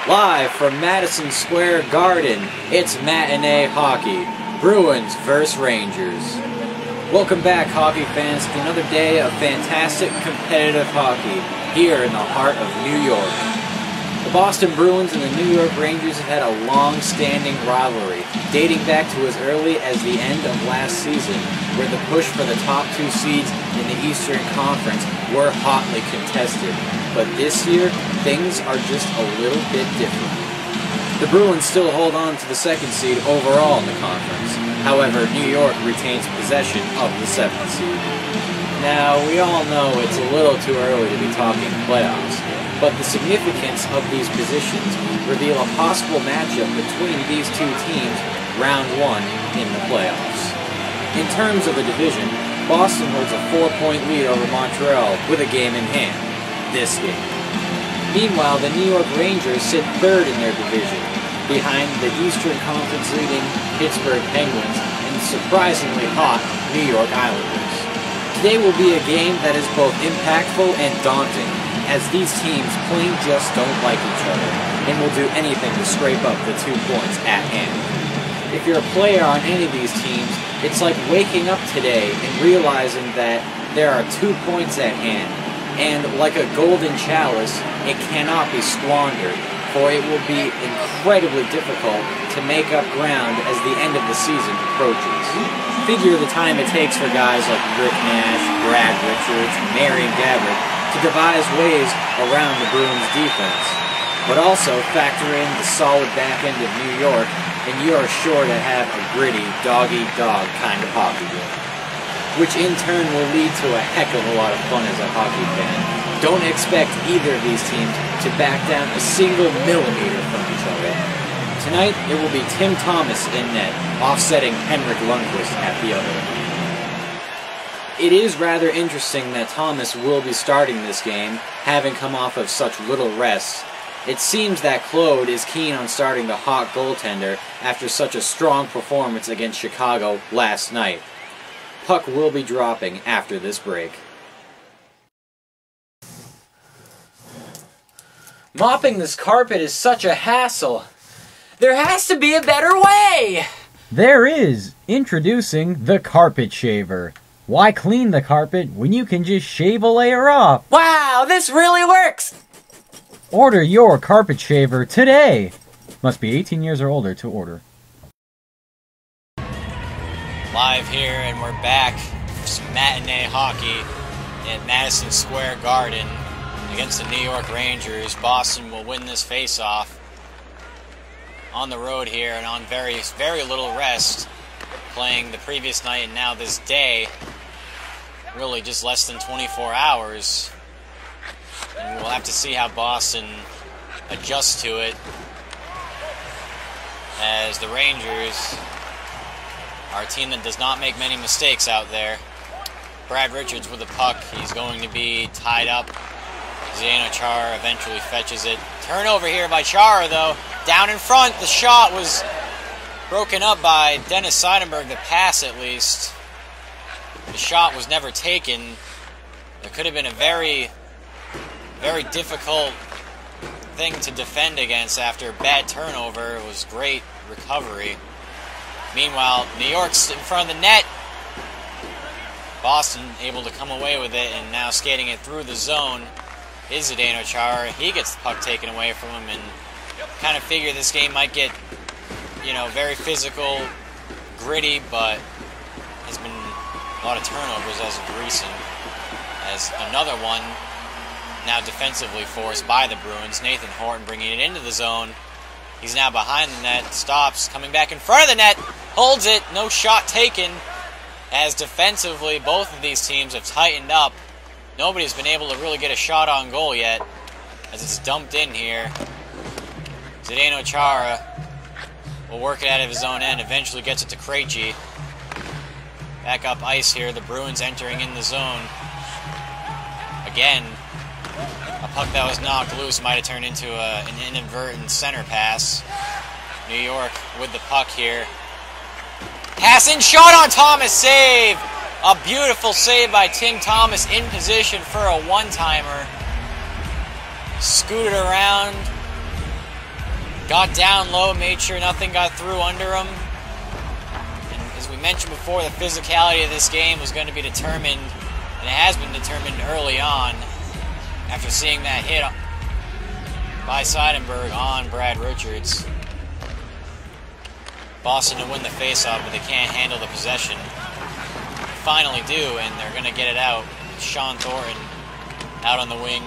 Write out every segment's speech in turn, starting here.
Live from Madison Square Garden, it's matinee hockey. Bruins vs. Rangers. Welcome back, hockey fans, to another day of fantastic competitive hockey here in the heart of New York. The Boston Bruins and the New York Rangers have had a long-standing rivalry, dating back to as early as the end of last season, where the push for the top two seeds in the Eastern Conference were hotly contested. But this year, things are just a little bit different. The Bruins still hold on to the second seed overall in the conference. However, New York retains possession of the seventh seed. Now, we all know it's a little too early to be talking playoffs, but the significance of these positions reveal a possible matchup between these two teams round one in the playoffs. In terms of the division, Boston holds a 4-point lead over Montreal with a game in hand. This game. Meanwhile, the New York Rangers sit third in their division, behind the Eastern Conference leading Pittsburgh Penguins and the surprisingly hot New York Islanders. Today will be a game that is both impactful and daunting, as these teams plain just don't like each other, and will do anything to scrape up the 2 points at hand. If you're a player on any of these teams, it's like waking up today and realizing that there are 2 points at hand, and like a golden chalice, it cannot be squandered, for it will be incredibly difficult to make up ground as the end of the season approaches. Figure the time it takes for guys like Rick Nash, Brad Richards, and Marion Gabbert to devise ways around the Bruins' defense. But also factor in the solid back end of New York, and you are sure to have a gritty, dog-eat-dog kind of hockey game, which in turn will lead to a heck of a lot of fun as a hockey fan. Don't expect either of these teams to back down a single millimeter from each other. Tonight, it will be Tim Thomas in net, offsetting Henrik Lundqvist at the other. It is rather interesting that Thomas will be starting this game, having come off of such little rest. It seems that Claude is keen on starting the hot goaltender after such a strong performance against Chicago last night. Puck will be dropping after this break. Mopping this carpet is such a hassle. There has to be a better way! There is! Introducing the Carpet Shaver. Why clean the carpet when you can just shave a layer off? Wow, this really works! Order your Carpet Shaver today! Must be 18 years or older to order. Live here, and we're back for some matinee hockey at Madison Square Garden against the New York Rangers. Boston will win this face-off on the road here and on very, very little rest, playing the previous night and now this day, really just less than 24 hours. And we'll have to see how Boston adjusts to it, as the Rangers are a team that does not make many mistakes out there. Brad Richards with the puck. He's going to be tied up. Zdeno Chara eventually fetches it. Turnover here by Chara, though. Down in front. The shot was broken up by Dennis Seidenberg. The pass, at least. The shot was never taken. It could have been a very, very difficult thing to defend against after a bad turnover. It was great recovery. Meanwhile, New York's in front of the net. Boston able to come away with it, and now skating it through the zone is Zdeno Chara. He gets the puck taken away from him, and kind of figure this game might get, very physical, gritty, but has been a lot of turnovers as of recent. As another one now defensively forced by the Bruins. Nathan Horton bringing it into the zone. He's now behind the net, stops, coming back in front of the net, holds it, no shot taken, as defensively both of these teams have tightened up. Nobody's been able to really get a shot on goal yet, as it's dumped in here. Zdeno Chara will work it out of his own end, eventually gets it to Krejci. Back up ice here, the Bruins entering in the zone. Again, a puck that was knocked loose might have turned into an inadvertent center pass. New York with the puck here. Pass in, shot on Thomas, save! A beautiful save by Tim Thomas in position for a one-timer. Scooted around. Got down low, made sure nothing got through under him. And as we mentioned before, the physicality of this game was going to be determined, and it has been determined early on, after seeing that hit by Seidenberg on Brad Richards. Boston to win the faceoff, but they can't handle the possession. They finally do, and they're going to get it out. Sean Thornton out on the wing.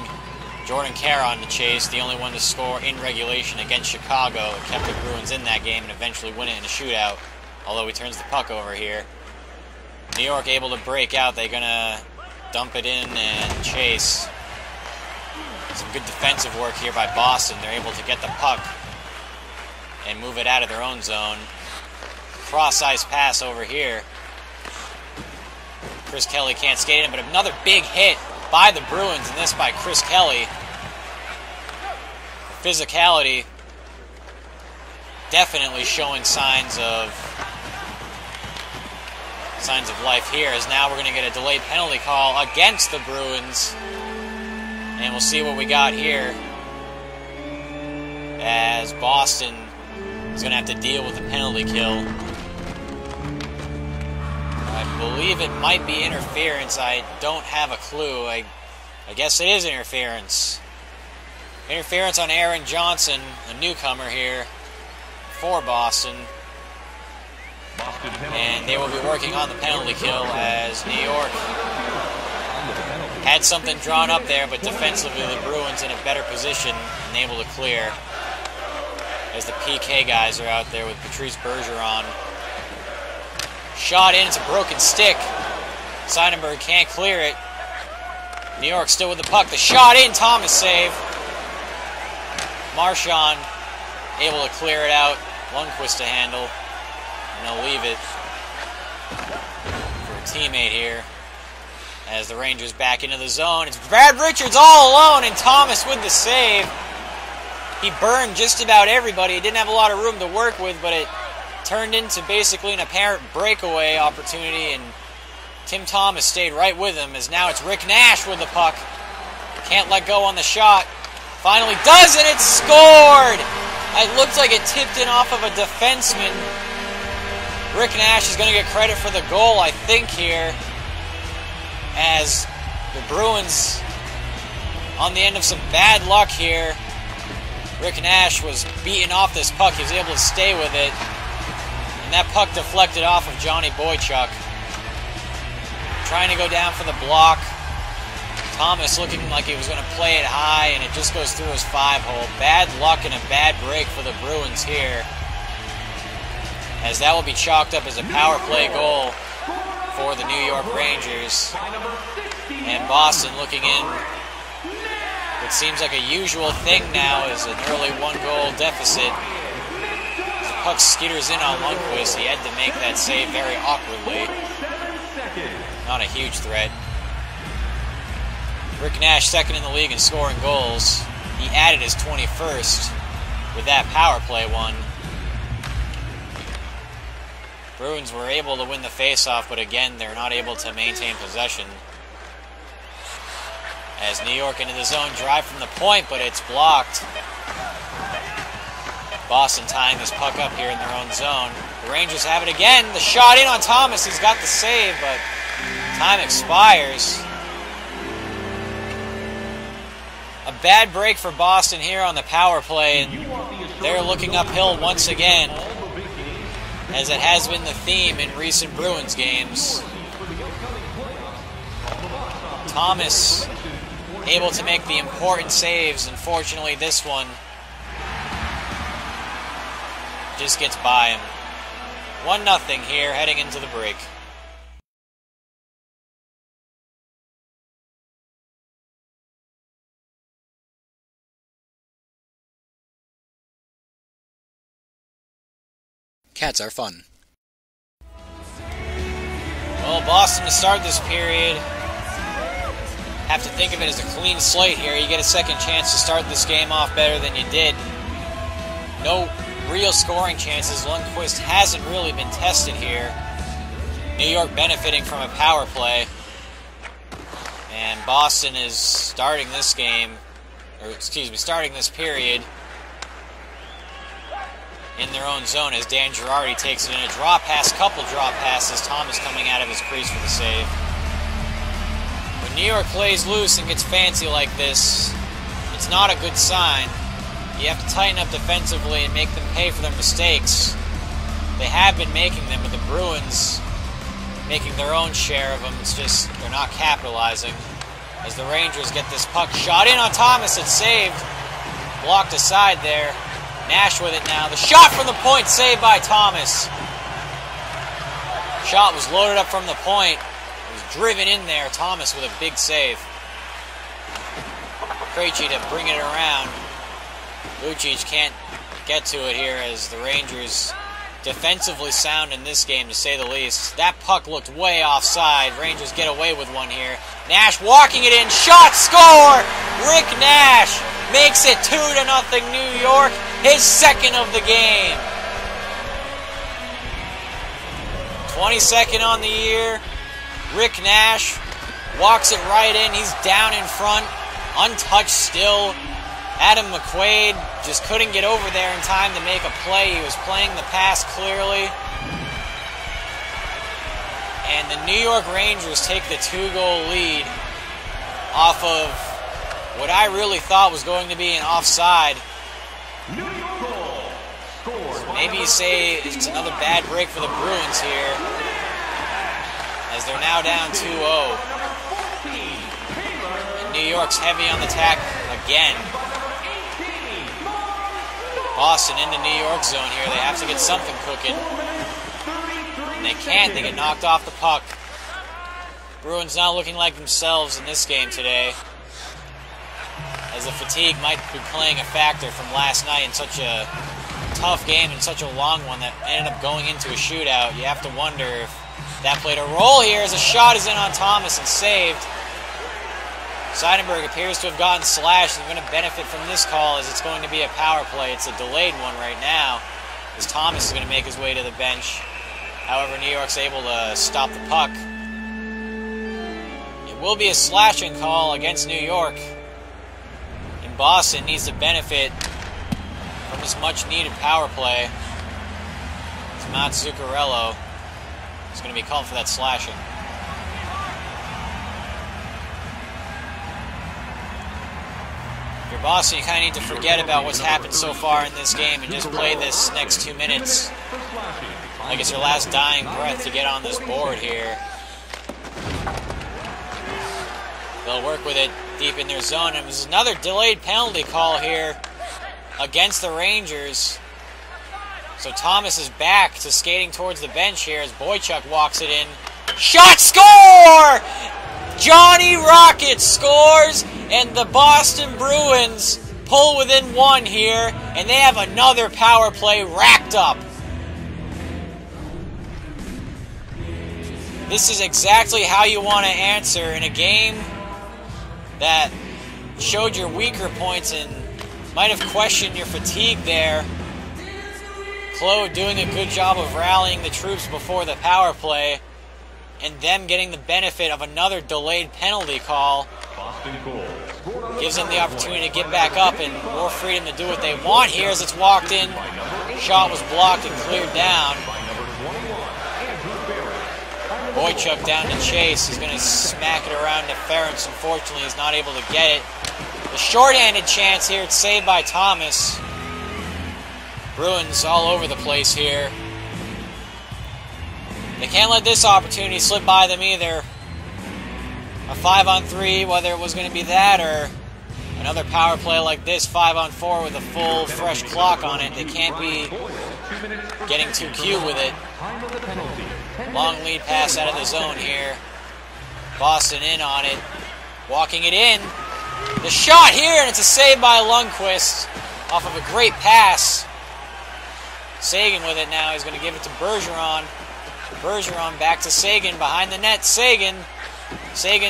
Jordan Kara on the chase, the only one to score in regulation against Chicago. It kept the Bruins in that game and eventually win it in a shootout, although he turns the puck over here. New York able to break out. They're going to dump it in and chase. Some good defensive work here by Boston. They're able to get the puck and move it out of their own zone. Cross-ice pass over here. Chris Kelly can't skate in, but another big hit by the Bruins, and this by Chris Kelly. Physicality definitely showing signs of life here, as now we're going to get a delayed penalty call against the Bruins. And we'll see what we got here, as Boston is going to have to deal with the penalty kill. I believe it might be interference. I don't have a clue. I guess it is interference. Interference on Aaron Johnson, a newcomer here for Boston. And they will be working on the penalty kill, as New York had something drawn up there, but defensively the Bruins in a better position and able to clear, as the PK guys are out there with Patrice Bergeron. Shot in, it's a broken stick. Seidenberg can't clear it. New York still with the puck. The shot in, Thomas save. Marchand able to clear it out. Lundqvist to handle. And they'll leave it for a teammate here, as the Rangers back into the zone. It's Brad Richards all alone, and Thomas with the save. He burned just about everybody. He didn't have a lot of room to work with, but it turned into basically an apparent breakaway opportunity, and Tim Thomas stayed right with him, as now it's Rick Nash with the puck. Can't let go on the shot. Finally does, and it's scored! It looked like it tipped in off of a defenseman. Rick Nash is going to get credit for the goal, I think, here, as the Bruins on the end of some bad luck here. Rick Nash was beaten off this puck. He was able to stay with it. And that puck deflected off of Johnny Boychuk. Trying to go down for the block. Thomas looking like he was going to play it high, and it just goes through his 5-hole. Bad luck and a bad break for the Bruins here, as that will be chalked up as a power play goal for the New York Rangers. And Boston looking in what seems like a usual thing now, is an early 1-goal deficit. Puck skitters in on Lundqvist. He had to make that save very awkwardly. Not a huge threat. Rick Nash second in the league in scoring goals. He added his 21st with that power play one. Bruins were able to win the faceoff, but again, they're not able to maintain possession. As New York into the zone, drive from the point, but it's blocked. Boston tying this puck up here in their own zone. The Rangers have it again. The shot in on Thomas. He's got the save, but time expires. A bad break for Boston here on the power play, and they're looking uphill once again, as it has been the theme in recent Bruins games. Thomas able to make the important saves. Unfortunately, this one just gets by him. 1-0 here, heading into the break. Cats are fun. Well, Boston to start this period have to think of it as a clean slate here. You get a second chance to start this game off better than you did. No real scoring chances. Lundqvist hasn't really been tested here. New York benefiting from a power play. And Boston is starting this game, or excuse me, starting this period in their own zone as Dan Girardi takes it in a draw pass, couple draw passes. Thomas coming out of his crease for the save. When New York plays loose and gets fancy like this, it's not a good sign. You have to tighten up defensively and make them pay for their mistakes. They have been making them, but the Bruins making their own share of them. It's just they're not capitalizing. As the Rangers get this puck shot in on Thomas, it's saved. Blocked aside there. Nash with it now. The shot from the point saved by Thomas. Shot was loaded up from the point. It was driven in there. Thomas with a big save. Krejci to bring it around. Lucic can't get to it here as the Rangers defensively sound in this game, to say the least. That puck looked way offside. Rangers get away with one here. Nash walking it in. Shot, score! Rick Nash makes it 2-0 New York. His second of the game. 22nd on the year. Rick Nash walks it right in. He's down in front. Untouched still. Adam McQuaid just couldn't get over there in time to make a play. He was playing the pass clearly. And the New York Rangers take the 2-goal lead off of what I really thought was going to be an offside. Maybe you say it's another bad break for the Bruins here, as they're now down 2-0. And New York's heavy on the attack again. Boston in the New York zone here. They have to get something cooking. And they can't. They get knocked off the puck. Bruins not looking like themselves in this game today, as the fatigue might be playing a factor from last night in such a tough game and such a long one that ended up going into a shootout. You have to wonder if that played a role here, as a shot is in on Thomas and saved. Seidenberg appears to have gotten slashed and going to benefit from this call, as it's going to be a power play. It's a delayed one right now, as Thomas is going to make his way to the bench. However, New York's able to stop the puck. It will be a slashing call against New York. And Boston needs to benefit from this much-needed power play. It's Matt Zuccarello. He's going to be called for that slashing. If you're Boston, you kind of need to forget about what's happened so far in this game and just play this next 2 minutes like it's your last dying breath to get on this board here. They'll work with it deep in their zone. And there's another delayed penalty call here against the Rangers. So Thomas is back to skating towards the bench here as Boychuk walks it in. Shot, score! Johnny Rocket scores, and the Boston Bruins pull within one here, and they have another power play racked up. This is exactly how you want to answer in a game that showed your weaker points and might have questioned your fatigue there. Claude doing a good job of rallying the troops before the power play, and them getting the benefit of another delayed penalty call. Gives them the opportunity to get back up and more freedom to do what they want here as it's walked in. Shot was blocked and cleared down. Boychuk down to Chase. He's going to smack it around to Ferentz. Unfortunately, he's not able to get it. The shorthanded chance here. It's saved by Thomas. Bruins all over the place here. They can't let this opportunity slip by them either. A 5-on-3, whether it was going to be that or another power play like this, 5-on-4 with a full, fresh clock on it. They can't be getting too cute with it. Long lead pass out of the zone here. Boston in on it. Walking it in. The shot here, and it's a save by Lundqvist off of a great pass. Sagan with it now. He's going to give it to Bergeron. Bergeron back to Sagan behind the net. Sagan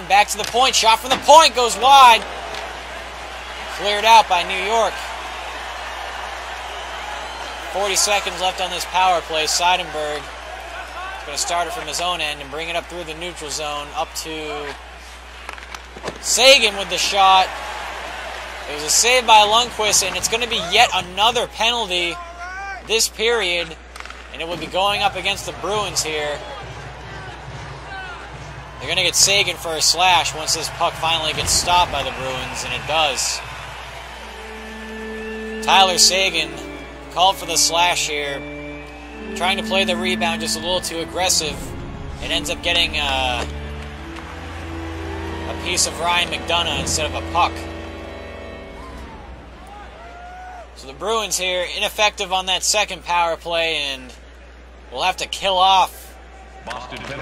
back to the point. Shot from the point goes wide. Cleared out by New York. 40 seconds left on this power play. Seidenberg is going to start it from his own end and bring it up through the neutral zone, up to Sagan with the shot. It was a save by Lundqvist, and it's going to be yet another penalty this period, and it would be going up against the Bruins here. They're going to get Sagan for a slash once this puck finally gets stopped by the Bruins, and it does. Tyler Sagan called for the slash here, trying to play the rebound just a little too aggressive. It ends up getting a piece of Ryan McDonough instead of a puck. So the Bruins here, ineffective on that second power play, and we'll have to kill off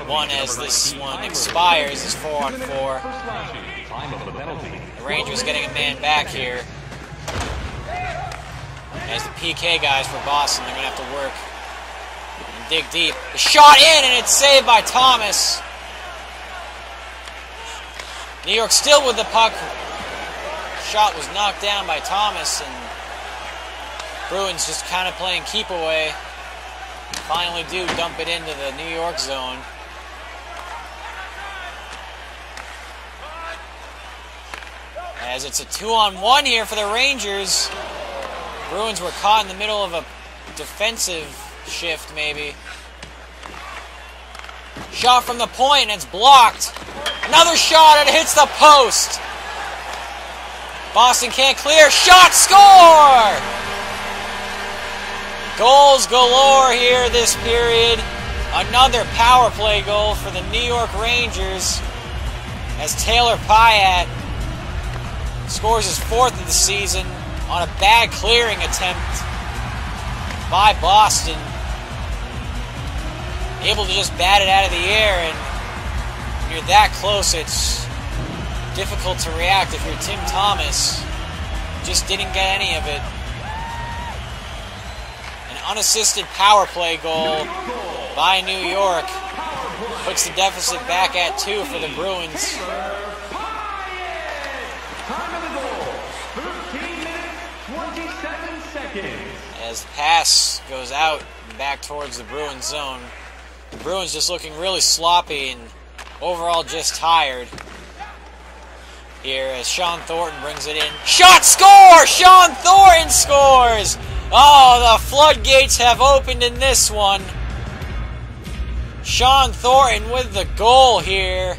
one as this one expires. It's 4-on-4. The Rangers getting a man back here. As the PK guys for Boston, they're going to have to work and dig deep. The shot in, and it's saved by Thomas. New York still with the puck. Shot was knocked down by Thomas, and Bruins just kind of playing keep away. Finally do dump it into the New York zone. As it's a 2-on-1 here for the Rangers. Bruins were caught in the middle of a defensive shift, maybe. Shot from the point, and it's blocked. Another shot, and it hits the post. Boston can't clear. Shot, score! Goals galore here this period. Another power play goal for the New York Rangers as Taylor Pyatt scores his 4th of the season on a bad clearing attempt by Boston. Able to just bat it out of the air, and when you're that close, it's difficult to react if you're Tim Thomas. Just didn't get any of it. Unassisted power play goal by New York puts the deficit back at 2 for the Bruins. As the pass goes out and back towards the Bruins zone. The Bruins just looking really sloppy and overall just tired here as Sean Thornton brings it in. Shot, score! Sean Thornton scores! Oh, the floodgates have opened in this one. Sean Thornton with the goal here.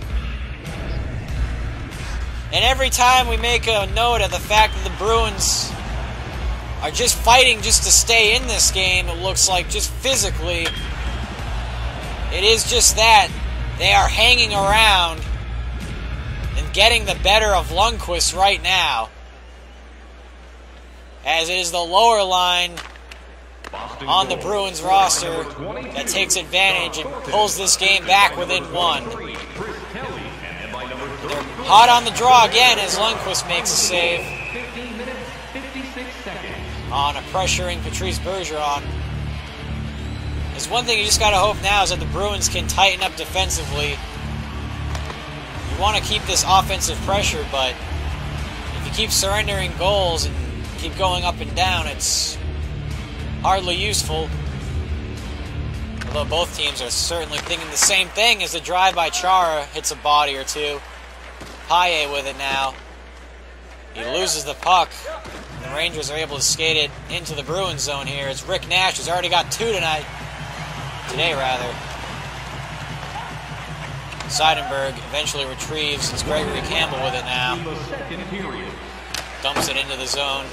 And every time we make a note of the fact that the Bruins are just fighting just to stay in this game, it looks like just physically. It is just that. They are hanging around and getting the better of Lundqvist right now. As it is the lower line on the Bruins roster that takes advantage and pulls this game back within 1. They're hot on the draw again as Lundqvist makes a save on a pressuring Patrice Bergeron. There's one thing you just got to hope now is that the Bruins can tighten up defensively. You want to keep this offensive pressure, but if you keep surrendering goals and keep going up and down, it's hardly useful. Although both teams are certainly thinking the same thing as the drive by Chara hits a body or two. Payet with it now. He loses the puck. The Rangers are able to skate it into the Bruins zone here. It's Rick Nash, who's already got 2 today. Seidenberg eventually retrieves. It's Gregory Campbell with it now. Dumps it into the zone.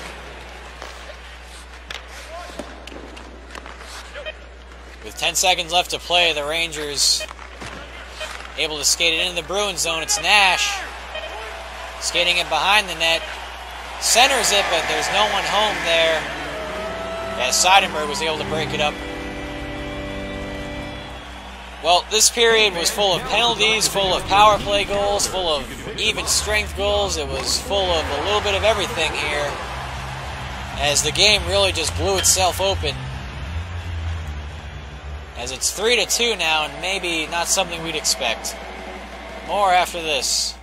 With 10 seconds left to play, the Rangers able to skate it into the Bruins zone. It's Nash skating it behind the net. Centers it, but there's no one home there. As Seidenberg was able to break it up. Well, this period was full of penalties, full of power play goals, full of even strength goals. It was full of a little bit of everything here, as the game really just blew itself open. As it's 3-2 now, and maybe not something we'd expect. More after this.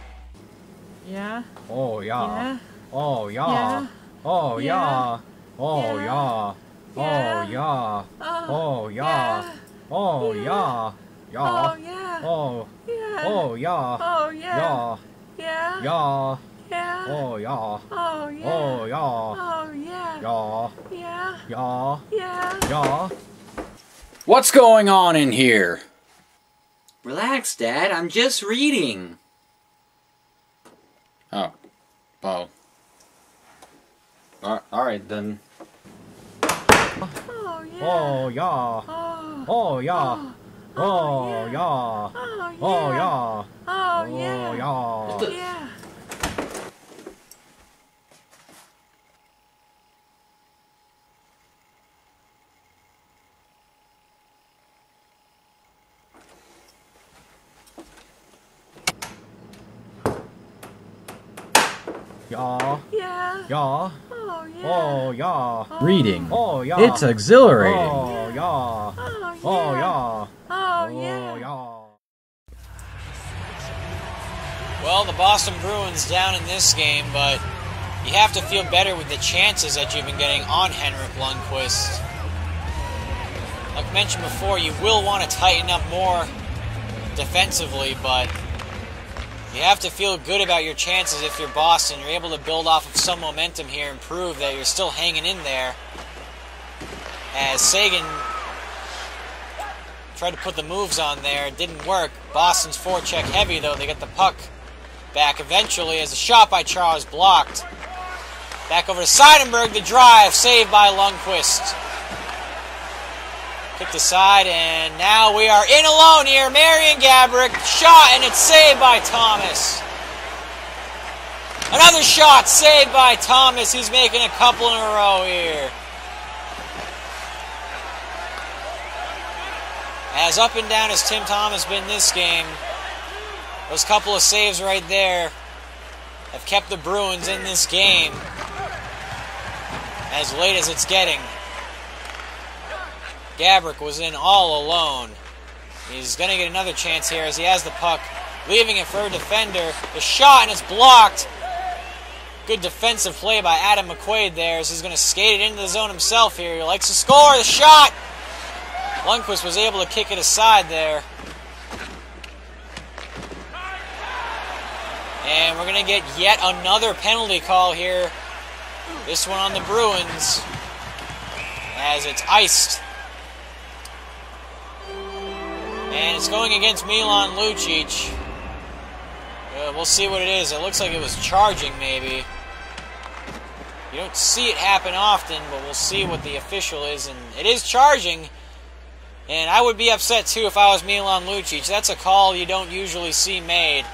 Yeah. Oh yeah. Yeah. Oh yeah. Yeah. Oh yeah. Oh Yeah. yeah. Oh yeah. Oh yeah. Oh yeah. Oh, Yeah. yeah. Oh. Yeah. Oh yeah. Oh, yeah. Yeah. Yeah. Yeah. Yeah. Oh yeah. Oh, yeah. Oh yeah. Oh, yeah. Yeah. Yeah. Yeah. Yeah. Yeah. What's going on in here? Relax, Dad. I'm just reading. Oh. Oh. Alright then. Oh, yeah. Oh yeah. Oh. Oh yeah. Oh yeah. Oh, yeah. Oh yeah. Oh, Oh yeah. yeah. Yeah. Yeah. Yeah. Yeah. Oh, yeah. Oh yeah. Reading. Oh yeah. It's exhilarating. Oh yeah. Oh, yeah. Oh yeah. Oh, Oh yeah. yeah. Well, the Boston Bruins down in this game, but you have to feel better with the chances that you've been getting on Henrik Lundqvist. Like mentioned before, you will want to tighten up more defensively, but you have to feel good about your chances if you're Boston. You're able to build off of some momentum here and prove that you're still hanging in there. As Sagan tried to put the moves on there, it didn't work. Boston's forecheck heavy, though. They get the puck back eventually as the shot by Charles blocked. Back over to Seidenberg, the drive, saved by Lundqvist. Kicked aside, and now we are in alone here. Marian Gaborik, shot, and it's saved by Thomas. Another shot, saved by Thomas. He's making a couple in a row here. As up and down as Tim Thomas been this game, those couple of saves right there have kept the Bruins in this game as late as it's getting. Gaborik was in all alone. He's going to get another chance here as he has the puck, leaving it for a defender. The shot, and it's blocked. Good defensive play by Adam McQuaid there as he's going to skate it into the zone himself here. He likes to score. The shot! Lundqvist was able to kick it aside there. And we're going to get yet another penalty call here. This one on the Bruins as it's iced. And it's going against Milan Lucic. We'll see what it is. It looks like it was charging, maybe. You don't see it happen often, but we'll see what the official is. And it is charging. And I would be upset, too, if I was Milan Lucic. That's a call you don't usually see made.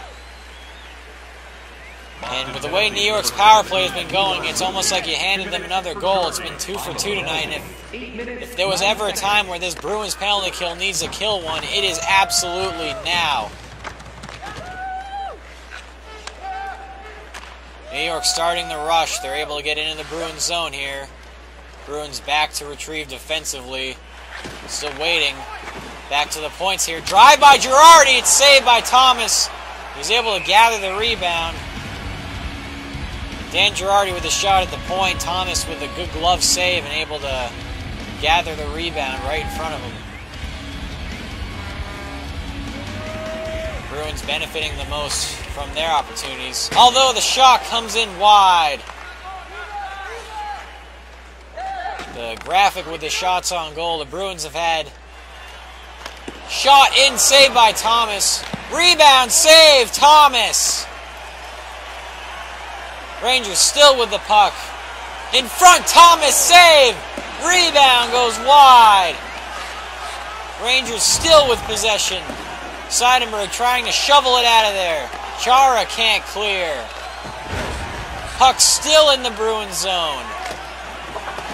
And with the way New York's power play has been going, it's almost like you handed them another goal. It's been 2 for 2 tonight, and if there was ever a time where this Bruins penalty kill needs to kill one, it is absolutely now. New York starting the rush. They're able to get into the Bruins zone here. Bruins back to retrieve defensively. Still waiting. Back to the points here. Drive by Girardi. It's saved by Thomas. He's able to gather the rebound. Dan Girardi with a shot at the point. Thomas with a good glove save and able to gather the rebound right in front of him. Bruins benefiting the most from their opportunities. Although the shot comes in wide. The graphic with the shots on goal. The Bruins have had shot in, saved by Thomas. Rebound, save, Thomas. Rangers still with the puck. In front, Thomas, save. Rebound goes wide. Rangers still with possession. Seidenberg trying to shovel it out of there. Chara can't clear. Puck still in the Bruins zone.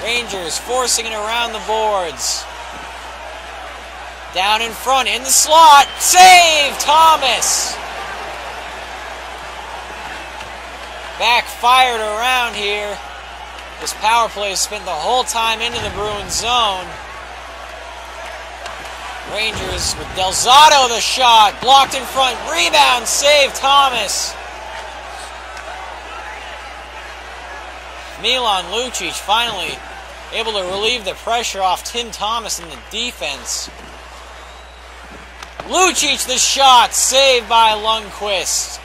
Rangers forcing it around the boards. Down in front, in the slot. Save, Thomas. Backfired around here. This power play has spent the whole time into the Bruins zone. Rangers with Delzato the shot. Blocked in front. Rebound. Save Thomas. Milan Lucic finally able to relieve the pressure off Tim Thomas in the defense. Lucic the shot, saved by Lundqvist.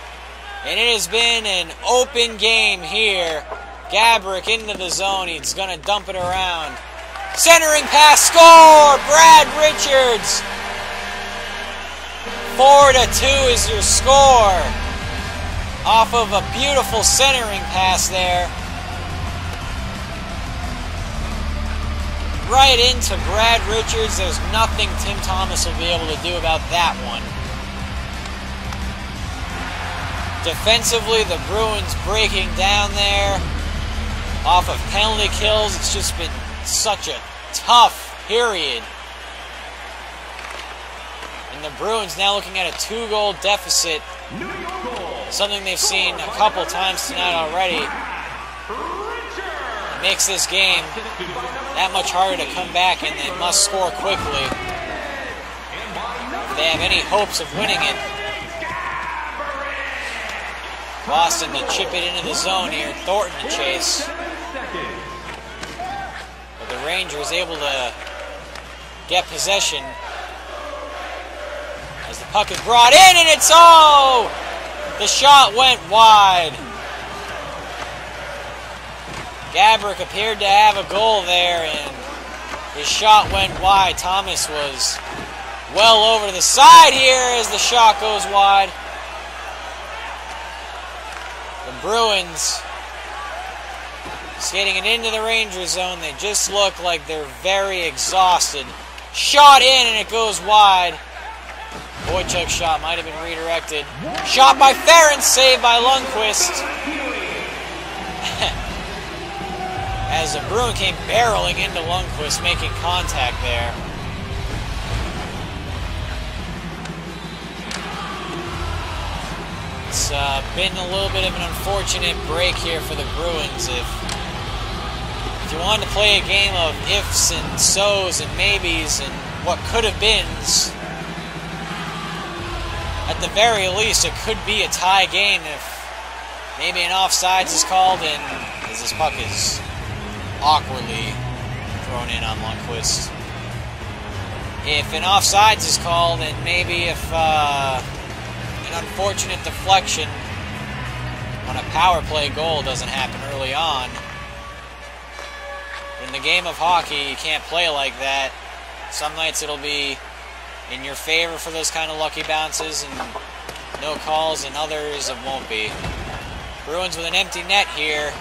And it has been an open game here. Gaborik into the zone, he's going to dump it around. Centering pass, score! Brad Richards! 4-2 is your score. Off of a beautiful centering pass there. Right into Brad Richards. There's nothing Tim Thomas will be able to do about that one. Defensively, the Bruins breaking down there. Off of penalty kills, it's just been such a tough period. And the Bruins now looking at a 2-goal deficit. Something they've seen a couple times tonight already. It makes this game that much harder to come back, and they must score quickly if they have any hopes of winning it. Boston to chip it into the zone here. Thornton to chase. But the Rangers able to get possession as the puck is brought in, and it's the shot went wide. Gaborik appeared to have a goal there, and his shot went wide. Thomas was well over to the side here as the shot goes wide. The Bruins skating it into the Rangers zone. They just look like they're very exhausted. Shot in, and it goes wide. Boychuk's shot might have been redirected. Shot by Ferentz, saved by Lundqvist. As the Bruin came barreling into Lundqvist, making contact there. It's been a little bit of an unfortunate break here for the Bruins. If you wanted to play a game of ifs and so's and maybes and what could have beens, at the very least it could be a tie game if maybe an offsides is called, and as this puck is awkwardly thrown in on Lundqvist. If an offsides is called, and maybe if an unfortunate deflection on a power play goal doesn't happen early on. But in the game of hockey, you can't play like that. Some nights it'll be in your favor for those kind of lucky bounces and no calls, and others it won't be. Bruins with an empty net here.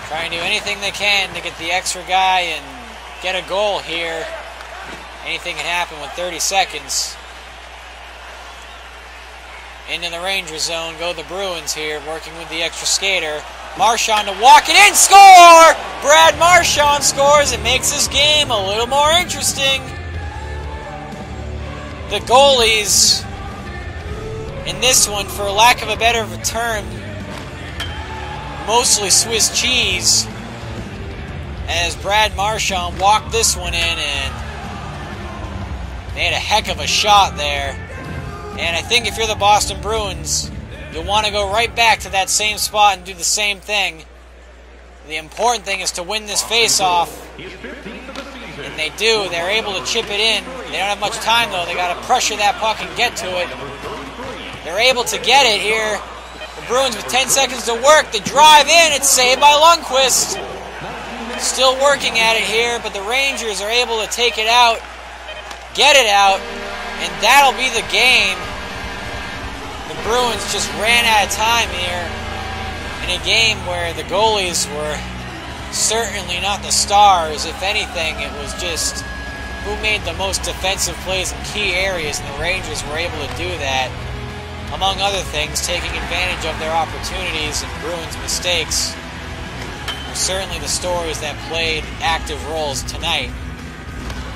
Trying to do anything they can to get the extra guy and get a goal here. Anything can happen with 30 seconds. Into the Ranger zone go the Bruins here, working with the extra skater. Marchand to walk it in, score! Brad Marchand scores. It makes this game a little more interesting. The goalies in this one, for lack of a better term, mostly Swiss cheese, as Brad Marchand walked this one in and made a heck of a shot there. And I think if you're the Boston Bruins, you'll want to go right back to that same spot and do the same thing. The important thing is to win this face-off. And they do. They're able to chip it in. They don't have much time, though. They got to pressure that puck and get to it. They're able to get it here. The Bruins with 10 seconds to work. The drive in. It's saved by Lundqvist. Still working at it here, but the Rangers are able to take it out, get it out, and that'll be the game. The Bruins just ran out of time here in a game where the goalies were certainly not the stars. If anything, it was just who made the most defensive plays in key areas, and the Rangers were able to do that. Among other things, taking advantage of their opportunities and Bruins' mistakes were certainly the stories that played active roles tonight.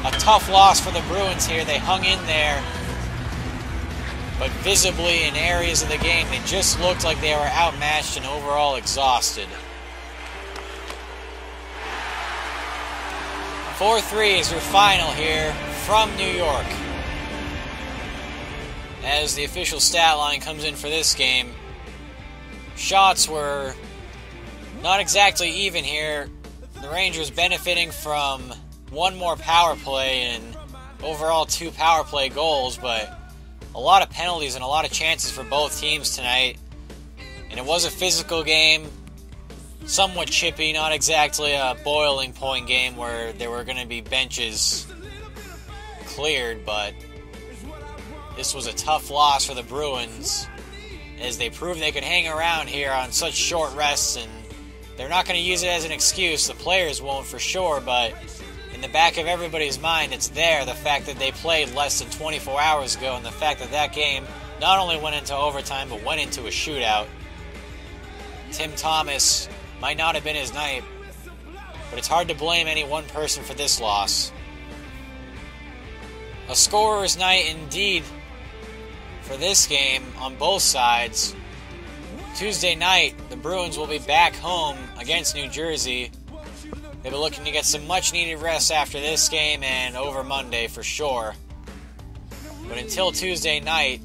A tough loss for the Bruins here. They hung in there, but visibly in areas of the game, they just looked like they were outmatched and overall exhausted. 4-3 is your final here from New York. As the official stat line comes in for this game, shots were not exactly even here. The The Rangers benefiting from one more power play and overall 2 power play goals, but a lot of penalties and a lot of chances for both teams tonight. And it was a physical game, somewhat chippy, not exactly a boiling point game where there were going to be benches cleared, but this was a tough loss for the Bruins as they proved they could hang around here on such short rests, and they're not going to use it as an excuse. The players won't for sure, but in the back of everybody's mind, it's there. The fact that they played less than 24 hours ago, and the fact that that game not only went into overtime, but went into a shootout. Tim Thomas might not have been his night, but it's hard to blame any one person for this loss. A scorer's night indeed for this game on both sides. Tuesday night, the Bruins will be back home against New Jersey. They'll be looking to get some much-needed rest after this game and over Monday for sure. But until Tuesday night,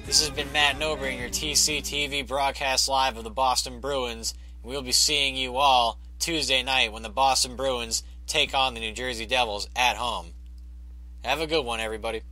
this has been Matt Nober, your TC-TV broadcast live of the Boston Bruins. We'll be seeing you all Tuesday night when the Boston Bruins take on the New Jersey Devils at home. Have a good one, everybody.